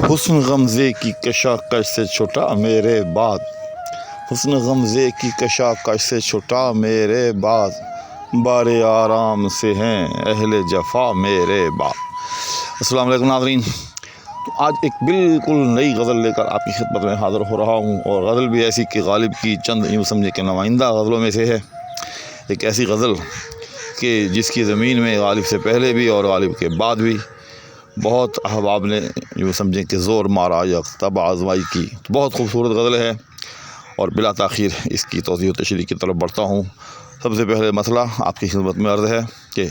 حسن غمزے کی کشاکش سے چھٹا میرے بعد، حسن غمزے کی کشاکش سے چھٹا میرے بعد، بار آرام سے ہیں اہل جفا میرے بعد۔ السلام علیکم ناظرین، تو آج ایک بالکل نئی غزل لے کر آپ کی خدمت میں حاضر ہو رہا ہوں، اور غزل بھی ایسی کہ غالب کی چند یوں سمجھے کہ نمائندہ غزلوں میں سے ہے۔ ایک ایسی غزل کہ جس کی زمین میں غالب سے پہلے بھی اور غالب کے بعد بھی بہت احباب نے یوں سمجھیں کہ زور مارا یا طبع آزمائی کی۔ بہت خوبصورت غزل ہے، اور بلا تاخیر اس کی توضیح و تشریح کی طرف بڑھتا ہوں۔ سب سے پہلے مسئلہ آپ کی خدمت میں عرض ہے کہ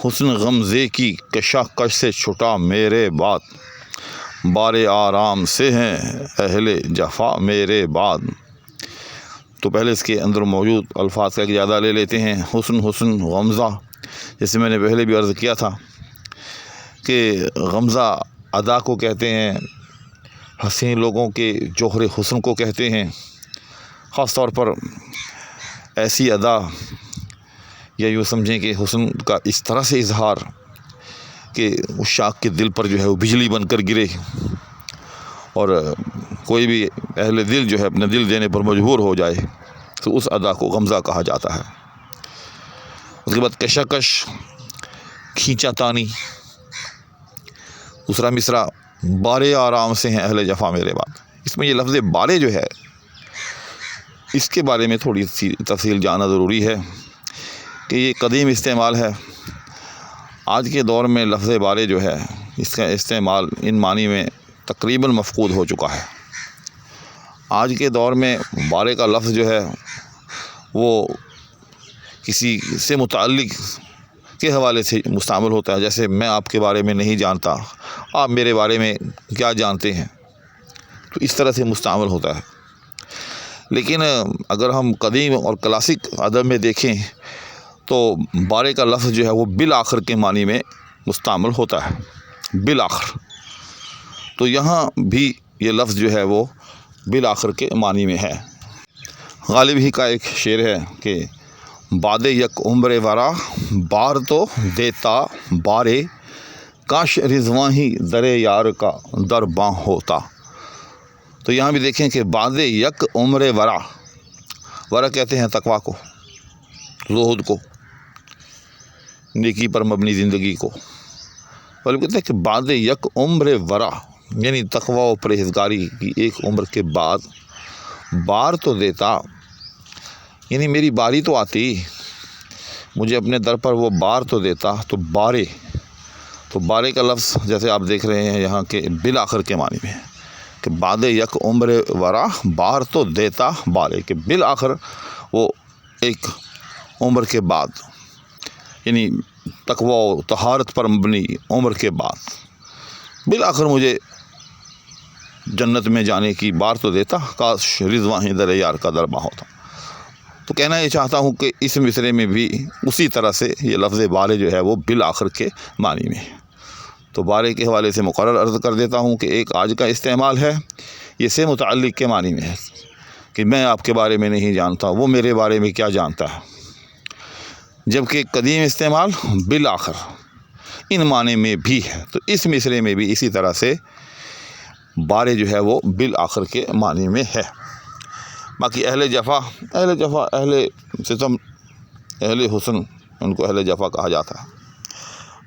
حسن غمزے کی کشاکش سے چھٹا میرے بعد، بار آرام سے ہیں اہل جفا میرے بعد۔ تو پہلے اس کے اندر موجود الفاظ کا اجازہ لے لیتے ہیں۔ حسن غمزہ، جیسے میں نے پہلے بھی عرض کیا تھا کہ غمزہ ادا کو کہتے ہیں، حسین لوگوں کے جوہر حسن کو کہتے ہیں۔ خاص طور پر ایسی ادا یا یوں سمجھیں کہ حسن کا اس طرح سے اظہار کہ اس شاخ کے دل پر جو ہے وہ بجلی بن کر گرے، اور کوئی بھی اہل دل جو ہے اپنے دل دینے پر مجبور ہو جائے، تو اس ادا کو غمزہ کہا جاتا ہے۔ اس کے بعد کشاکش، کھینچا تانی۔ دوسرا مصرع، بارے آرام سے ہیں اہل جفا میرے بعد۔ اس میں یہ لفظ بارے جو ہے، اس کے بارے میں تھوڑی سی تفصیل جاننا ضروری ہے کہ یہ قدیم استعمال ہے۔ آج کے دور میں لفظ بارے جو ہے، اس کا استعمال ان معنی میں تقریباً مفقود ہو چکا ہے۔ آج کے دور میں بارے کا لفظ جو ہے وہ کسی سے متعلق کے حوالے سے مستعمل ہوتا ہے، جیسے میں آپ کے بارے میں نہیں جانتا، آپ میرے بارے میں کیا جانتے ہیں، تو اس طرح سے مستعمل ہوتا ہے۔ لیکن اگر ہم قدیم اور کلاسک ادب میں دیکھیں تو بارے کا لفظ جو ہے وہ بالآخر کے معنی میں مستعمل ہوتا ہے، بالآخر۔ تو یہاں بھی یہ لفظ جو ہے وہ بالآخر کے معنی میں ہے۔ غالب ہی کا ایک شعر ہے کہ باد یک عمر ورا بار تو دیتا بارے، کاش رضواں ہی در یار کا در باں ہوتا۔ تو یہاں بھی دیکھیں کہ بعد یک عمر ورا کہتے ہیں تقویٰ کو، زہد کو، نیکی پر مبنی زندگی کو، اور کہتے ہیں کہ بعد یک عمر ورا، یعنی تقویٰ و پرہیزگاری کی ایک عمر کے بعد، بار تو دیتا، یعنی میری باری تو آتی، مجھے اپنے در پر وہ بار تو دیتا۔ تو بارے کا لفظ جیسے آپ دیکھ رہے ہیں یہاں کے بالآخر کے معنی میں ہے کہ بعد یک عمر ورا بار تو دیتا بارے، کہ بالآخر وہ ایک عمر کے بعد، یعنی تقویٰ و طہارت پر مبنی عمر کے بعد، بالآخر مجھے جنت میں جانے کی بار تو دیتا، کاش رضواں ہی در یار کا در باں ہوتا۔ تو کہنا یہ چاہتا ہوں کہ اس مصرعے میں بھی اسی طرح سے یہ لفظ بارے جو ہے وہ بالآخر کے معنی میں ہے۔ تو بارے کے حوالے سے مقرر عرض کر دیتا ہوں کہ ایک آج کا استعمال ہے، یہ سے متعلق کے معنی میں ہے کہ میں آپ کے بارے میں نہیں جانتا، وہ میرے بارے میں کیا جانتا ہے، جبکہ قدیم استعمال بالآخر ان معنی میں بھی ہے۔ تو اس مصرعے میں بھی اسی طرح سے بارے جو ہے وہ بالآخر کے معنی میں ہے۔ باقی اہل جفا، اہل ستم، اہل حسن، ان کو اہل جفا کہا جاتا ہے۔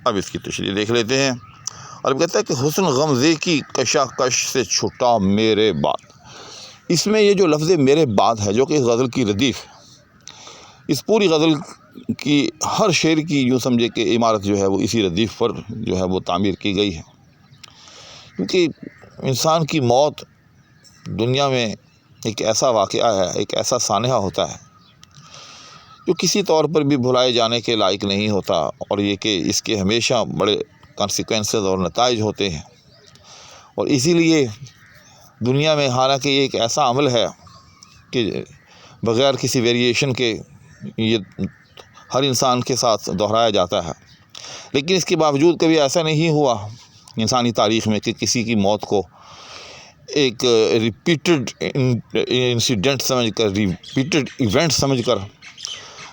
اب اس کی تشریح دیکھ لیتے ہیں۔ اور اب کہتا ہے کہ حسن غمزے کی کشاکش سے چھٹا میرے بعد۔ اس میں یہ جو لفظ میرے بعد ہے، جو کہ غزل کی ردیف ہے، اس پوری غزل کی ہر شعر کی یوں سمجھے کہ عمارت جو ہے وہ اسی ردیف پر جو ہے وہ تعمیر کی گئی ہے، کیونکہ انسان کی موت دنیا میں ایک ایسا واقعہ ہے، ایک ایسا سانحہ ہوتا ہے جو کسی طور پر بھی بھلائے جانے کے لائق نہیں ہوتا، اور یہ کہ اس کے ہمیشہ بڑے کانسیکوینسز اور نتائج ہوتے ہیں۔ اور اسی لیے دنیا میں حالانکہ یہ ایک ایسا عمل ہے کہ بغیر کسی ویریشن کے یہ ہر انسان کے ساتھ دہرایا جاتا ہے، لیکن اس کے باوجود کبھی ایسا نہیں ہوا انسانی تاریخ میں کہ کسی کی موت کو ایک ریپیٹڈ انسیڈنٹ سمجھ کر، ریپیٹڈ ایونٹ سمجھ کر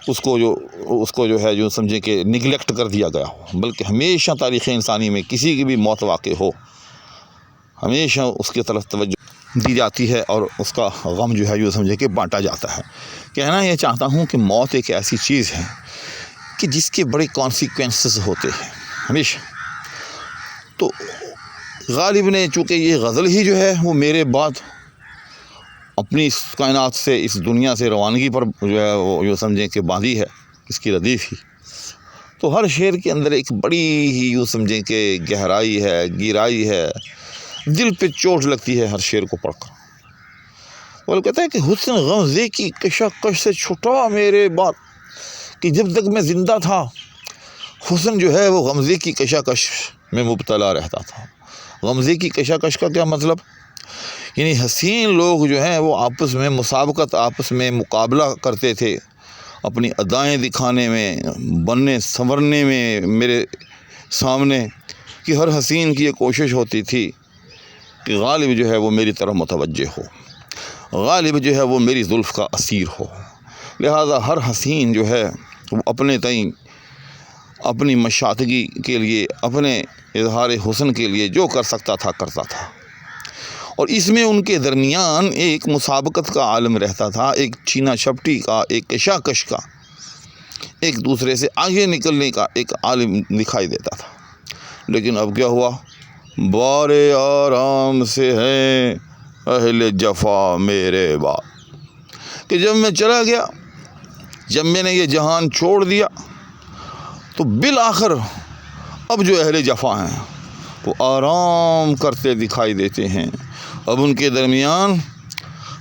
اس کو جو ہے جو سمجھیں کہ نگلیکٹ کر دیا گیا ہو، بلکہ ہمیشہ تاریخ انسانی میں کسی کی بھی موت واقع ہو، ہمیشہ اس کی طرف توجہ دی جاتی ہے اور اس کا غم جو ہے یوں سمجھے کہ بانٹا جاتا ہے۔ کہنا یہ چاہتا ہوں کہ موت ایک ایسی چیز ہے کہ جس کے بڑے کانسیکوینسز ہوتے ہیں ہمیشہ۔ تو غالب نے چونکہ یہ غزل ہی جو ہے وہ میرے بعد اپنی اس کائنات سے، اس دنیا سے روانگی پر جو ہے وہ یوں سمجھیں کہ باندھی ہے، اس کی ردیف ہی، تو ہر شعر کے اندر ایک بڑی ہی یوں سمجھیں کہ گہرائی ہے، گہرائی ہے، دل پہ چوٹ لگتی ہے ہر شعر کو پڑھ کر۔ وہ کہتا ہے کہ حسن غمزے کی کشاکش سے چھٹا میرے بعد، کہ جب تک میں زندہ تھا حسن جو ہے وہ غمزے کی کشاکش میں مبتلا رہتا تھا۔ غمزے کی کشاکش کا کیا مطلب؟ یعنی حسین لوگ جو ہیں وہ آپس میں مسابقت، آپس میں مقابلہ کرتے تھے اپنی ادائیں دکھانے میں، بننے سنورنے میں میرے سامنے، کہ ہر حسین کی یہ کوشش ہوتی تھی کہ غالب جو ہے وہ میری طرف متوجہ ہو، غالب جو ہے وہ میری زلف کا اسیر ہو۔ لہذا ہر حسین جو ہے وہ اپنے تئیں، اپنی مشاطگی کے لیے، اپنے اظہار حسن کے لیے جو کر سکتا تھا کرتا تھا، اور اس میں ان کے درمیان ایک مسابقت کا عالم رہتا تھا، ایک چھینا چھپٹی کا، ایک کشاکش کا، ایک دوسرے سے آگے نکلنے کا ایک عالم دکھائی دیتا تھا۔ لیکن اب کیا ہوا؟ بارے آرام سے ہیں اہل جفا میرے بعد، کہ جب میں چلا گیا، جب میں نے یہ جہان چھوڑ دیا، تو بالآخر اب جو اہل جفا ہیں وہ آرام کرتے دکھائی دیتے ہیں۔ اب ان کے درمیان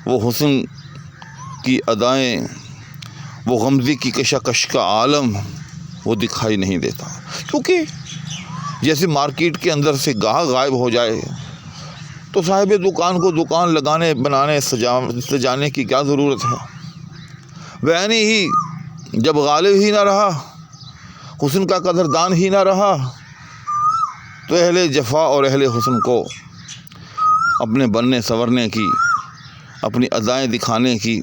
وہ حسن کی ادائیں، وہ غمزے کی کشاکش کا عالم وہ دکھائی نہیں دیتا، کیونکہ جیسے مارکیٹ کے اندر سے گاہک غائب ہو جائے تو صاحب دکان کو دکان لگانے، بنانے، سجانے کی کیا ضرورت ہے؟ ویسے ہی جب غالب ہی نہ رہا، حسن کا قدردان ہی نہ رہا، تو اہل جفا اور اہل حسن کو اپنے بننے سنورنے کی، اپنی ادائیں دکھانے کی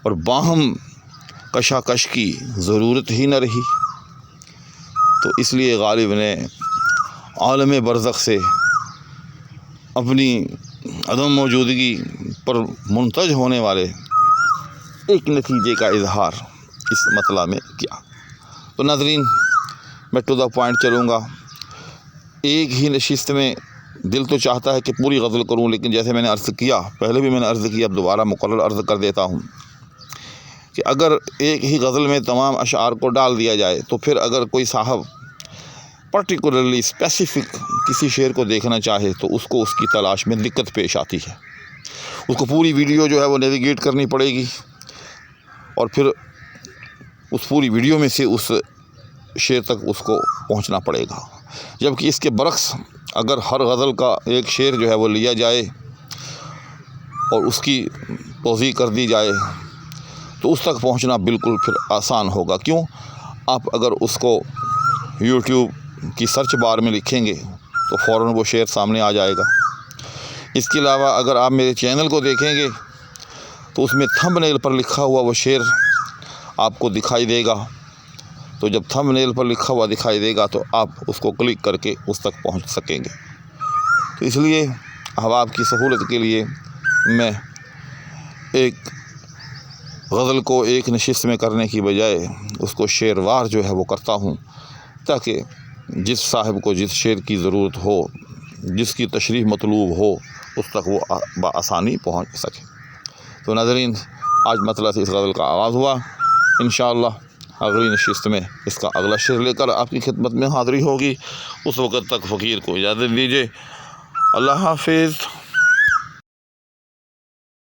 اور باہم کشاکش کی ضرورت ہی نہ رہی۔ تو اس لیے غالب نے عالم برزخ سے اپنی عدم موجودگی پر منتج ہونے والے ایک نتیجے کا اظہار اس مطلع میں کیا۔ تو ناظرین، میں ٹو دا پوائنٹ چلوں گا۔ ایک ہی نشست میں دل تو چاہتا ہے کہ پوری غزل کروں، لیکن جیسے میں نے عرض کیا، پہلے بھی میں نے عرض کیا، اب دوبارہ مقرر عرض کر دیتا ہوں کہ اگر ایک ہی غزل میں تمام اشعار کو ڈال دیا جائے تو پھر اگر کوئی صاحب پرٹیکولرلی اسپیسیفک کسی شعر کو دیکھنا چاہے تو اس کو اس کی تلاش میں دقت پیش آتی ہے، اس کو پوری ویڈیو جو ہے وہ نیویگیٹ کرنی پڑے گی، اور پھر اس پوری ویڈیو میں سے اس شعر تک اس کو پہنچنا پڑے گا۔ جبکہ اس کے برعکس اگر ہر غزل کا ایک شعر جو ہے وہ لیا جائے اور اس کی توضیح کر دی جائے تو اس تک پہنچنا بالکل پھر آسان ہوگا۔ کیوں؟ آپ اگر اس کو یوٹیوب کی سرچ بار میں لکھیں گے تو فوراً وہ شعر سامنے آ جائے گا۔ اس کے علاوہ اگر آپ میرے چینل کو دیکھیں گے تو اس میں تھمب نیل پر لکھا ہوا وہ شعر آپ کو دکھائی دے گا، تو جب تھمب نیل پر لکھا ہوا دکھائی دے گا تو آپ اس کو کلک کر کے اس تک پہنچ سکیں گے۔ تو اس لیے احباب کی سہولت کے لیے میں ایک غزل کو ایک نشست میں کرنے کی بجائے اس کو شعر وار جو ہے وہ کرتا ہوں، تاکہ جس صاحب کو جس شعر کی ضرورت ہو، جس کی تشریح مطلوب ہو، اس تک وہ بآسانی پہنچ سکے۔ تو ناظرین، آج مطلع سے اس غزل کا آغاز ہوا۔ انشاءاللہ اگلی نشست میں اس کا اگلا شعر لے کر آپ کی خدمت میں حاضری ہوگی۔ اس وقت تک فقیر کو اجازت دیجیے۔ اللہ حافظ۔